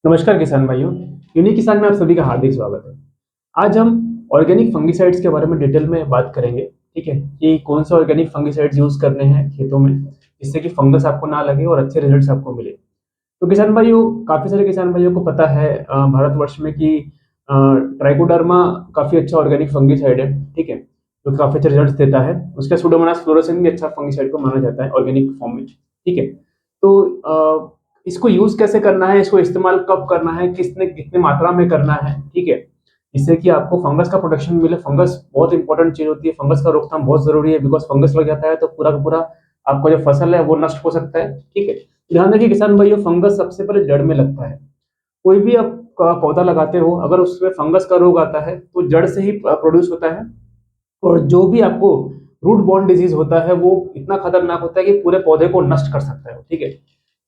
नमस्कार किसान भाइयों। यूनिक किसान में आप सभी का हार्दिक स्वागत है। आज हम ऑर्गेनिक फंगिसाइड्स के बारे में डिटेल में बात करेंगे। ठीक है, कि कौन से ऑर्गेनिक फंगिसाइड्स यूज करने हैं खेतों में जिससे कि फंगस आपको ना लगे और अच्छे रिजल्ट्स आपको मिले। तो किसान भाइयों, काफी सारे किसान भाइयों को पता है भारतवर्ष में कि ट्राइकोडर्मा काफी अच्छा ऑर्गेनिक फंगिसाइड है। ठीक है, जो काफी अच्छे रिजल्ट्स देता है। उसका सुडोमोनास फ्लोरोसेंस भी अच्छा फंगिसाइड को माना जाता है ऑर्गेनिक फॉर्म में। ठीक है, तो इसको यूज कैसे करना है, इसको इस्तेमाल कब करना है, किसने कितने मात्रा में करना है। ठीक है, जिससे कि आपको फंगस का प्रोटेक्शन मिले। फंगस बहुत इंपॉर्टेंट चीज होती है, फंगस का रोकथाम बहुत जरूरी है। बिकॉज फंगस लग जाता है तो पूरा का पूरा आपका जो फसल है वो नष्ट हो सकता है। ठीक है, ध्यान रखिए किसान भाइयों, फंगस सबसे पहले जड़ में लगता है। कोई भी आप पौधा लगाते हो, अगर उसमें फंगस का रोग आता है तो जड़ से ही प्रोड्यूस होता है। और जो भी आपको रूट बॉर्न डिजीज होता है वो इतना खतरनाक होता है कि पूरे पौधे को नष्ट कर सकता है। ठीक है,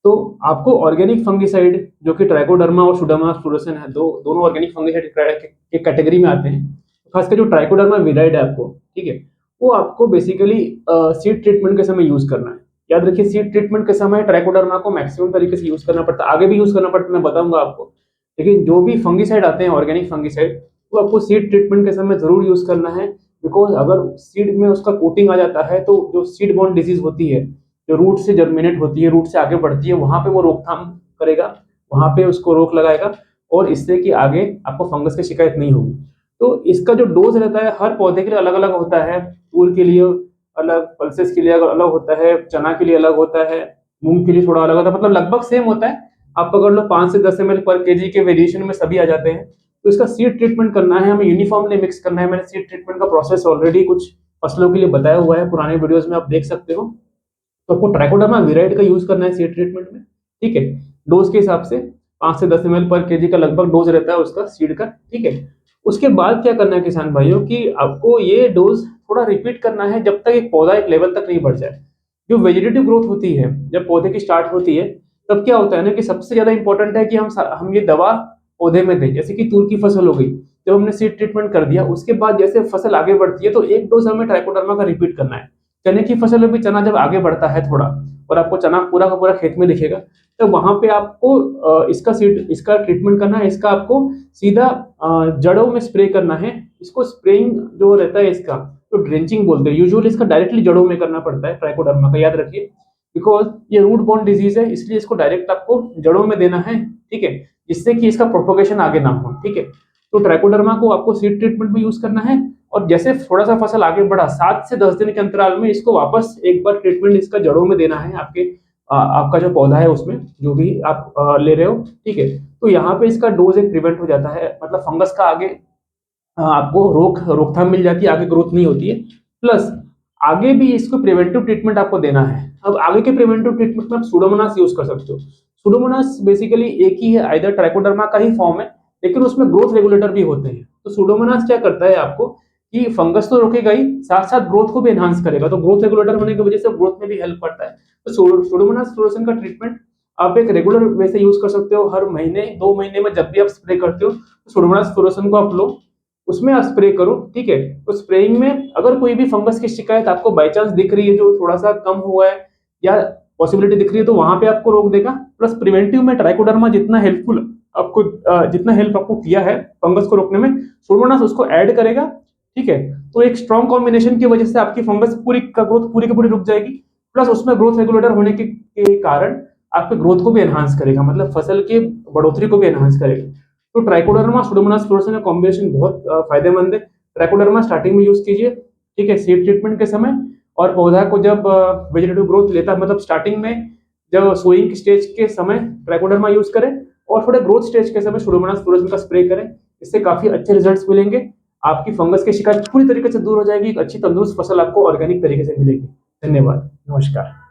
तो आपको ऑर्गेनिक फंगिसाइड जो कि ट्राइकोडर्मा और सुडोमोनास फ्लोरोसेंस है, दोनों ऑर्गेनिक फंगिसाइड के कैटेगरी में आते हैं। खासकर जो ट्राइकोडर्मा विराइड है आपको, ठीक है, वो आपको बेसिकली सीड ट्रीटमेंट के समय यूज करना है। याद रखिए, सीड ट्रीटमेंट के समय ट्राइकोडर्मा को मैक्सिमम तरीके से यूज करना पड़ता है। आगे भी यूज करना पड़ता है, मैं बताऊंगा आपको। लेकिन जो भी फंगिसाइड आते हैं ऑर्गेनिक फंगिसाइड, वो आपको सीड ट्रीटमेंट के समय जरूर यूज करना है। बिकॉज अगर सीड में उसका कोटिंग आ जाता है तो जो सीड बॉर्न डिजीज होती है, जो रूट से जर्मिनेट होती है, रूट से आगे बढ़ती है, वहां पे वो रोकथाम करेगा, वहां पे उसको रोक लगाएगा। और इससे कि आगे आपको फंगस की शिकायत नहीं होगी। तो इसका जो डोज रहता है हर पौधे के लिए अलग अलग होता है। तूर के लिए अलग, पल्सेस के लिए अलग होता है, चना के लिए अलग होता है, मूंग के लिए थोड़ा अलग होता है। मतलब लगभग सेम होता है। आप पकड़ लो 5 से 10 ml पर केजी के वेरिएशन में सभी आ जाते हैं। तो इसका सीड ट्रीटमेंट करना है, हमें यूनिफॉर्मली मिक्स करना है। मैंने सीड ट्रीटमेंट का प्रोसेस ऑलरेडी कुछ फसलों के लिए बताया हुआ है, पुराने वीडियोस में आप देख सकते हो। तो आपको ट्राइकोडर्मा विराइड का यूज करना है सीड ट्रीटमेंट में। ठीक है, डोज के हिसाब से 5 से 10 ml पर केजी का लगभग डोज रहता है उसका सीड का। ठीक है, उसके बाद क्या करना है किसान भाइयों कि आपको ये डोज थोड़ा रिपीट करना है जब तक एक पौधा एक लेवल तक नहीं बढ़ जाए। जो वेजिटेटिव ग्रोथ होती है, जब पौधे की स्टार्ट होती है, तब क्या होता है ना कि सबसे ज्यादा इंपॉर्टेंट है कि हम ये दवा पौधे में दें। जैसे कि तूर की फसल हो गई, जब हमने सीड ट्रीटमेंट कर दिया, उसके बाद जैसे फसल आगे बढ़ती है तो एक डोज हमें ट्राइकोडर्मा का रिपीट करना है। चने की फसल में भी चना जब आगे बढ़ता है थोड़ा, और आपको चना पूरा का पूरा खेत में दिखेगा, तो वहां पे आपको इसका ट्रीटमेंट करना है। इसका आपको सीधा जड़ों में स्प्रे करना है। इसको स्प्रेइंग जो रहता है इसका, तो ड्रेंचिंग बोलते हैं यूजुअली, इसका डायरेक्टली जड़ों में करना पड़ता है ट्राइकोडर्मा का, याद रखिए। बिकॉज ये रूट बॉर्न डिजीज है, इसलिए इसको डायरेक्ट आपको जड़ों में देना है। ठीक है, जिससे कि इसका प्रोपोगेशन आगे ना हो। ठीक है, तो ट्राइकोडर्मा को आपको सीड ट्रीटमेंट में यूज करना है। और जैसे थोड़ा सा फसल आगे बढ़ा, 7 से 10 दिन के अंतराल में इसको वापस एक बार ट्रीटमेंट इसका जड़ों में देना है। आपका जो पौधा है उसमें जो भी आप ले रहे हो। ठीक है, तो यहाँ पे इसका डोज एक प्रिवेंट हो जाता है, मतलब फंगस का आगे आपको रोकथाम मिल जाती है, आगे ग्रोथ नहीं होती है। प्लस आगे भी इसको प्रिवेंटिव ट्रीटमेंट आपको देना है। अब आगे के प्रिवेंटिव ट्रीटमेंट में आप सुडोमोनास यूज कर सकते हो। सुडोमोनास बेसिकली एक ही है, आइदर ट्राइकोडर्मा का ही फॉर्म है, लेकिन उसमें ग्रोथ रेगुलेटर भी होते हैं। तो सुडोमोनास क्या करता है आपको कि फंगस तो रोकेगा ही, साथ साथ ग्रोथ को भी एनहांस करेगा। तो ग्रोथ रेगुलेटर होने की वजह से ग्रोथ में भी हेल्प करता है। तो सुडोमोनास फ्लोरोसेंस का ट्रीटमेंट आप एक रेगुलर वे से यूज कर सकते हो। हर महीने 2 महीने में जब भी आप स्प्रे करते हो, तो सुडोमोनास फ्लोरोसेंस को आप लो, उसमें आप स्प्रे करो। ठीक है, तो स्प्रेइंग में अगर कोई भी फंगस की शिकायत आपको बाई चांस दिख रही है, जो थोड़ा सा कम हुआ है या पॉसिबिलिटी दिख रही है, तो वहां पे आपको रोक देगा। प्लस प्रिवेंटिव में ट्राइकोडर्मा जितना हेल्पफुल आपको जितना हेल्प आपको किया है फंगस को रोकने में, सुडोमोनास उसको ऐड करेगा। ठीक है, तो एक स्ट्रॉन्ग कॉम्बिनेशन की वजह से आपकी फंगस पूरी का ग्रोथ पूरी की पूरी रुक जाएगी। प्लस उसमें ग्रोथ रेगुलेटर होने के कारण आपके ग्रोथ को भी एनहांस करेगा, मतलब फसल के बढ़ोतरी को भी एनहांस करेगा। तो ट्राइकोडर्मा सुडोमोनास फ्लोरोसेंस का कॉम्बिनेशन बहुत फायदेमंद है। ट्राइकोडर्मा स्टार्टिंग में यूज कीजिए, ठीक है, सीड ट्रीटमेंट के समय। और पौधा को जब वेजिटेटिव ग्रोथ लेता है, मतलब स्टार्टिंग में जब सोइंग स्टेज के समय ट्राइकोडर्मा यूज करें, और थोड़े ग्रोथ स्टेज के समय सुडोमोनास फ्लोरोसेंस का स्प्रे करें। इससे काफी अच्छे रिजल्ट्स मिलेंगे। आपकी फंगस की शिकायत पूरी तरीके से दूर हो जाएगी। एक अच्छी तंदुरुस्त फसल आपको ऑर्गेनिक तरीके से मिलेगी। धन्यवाद, नमस्कार।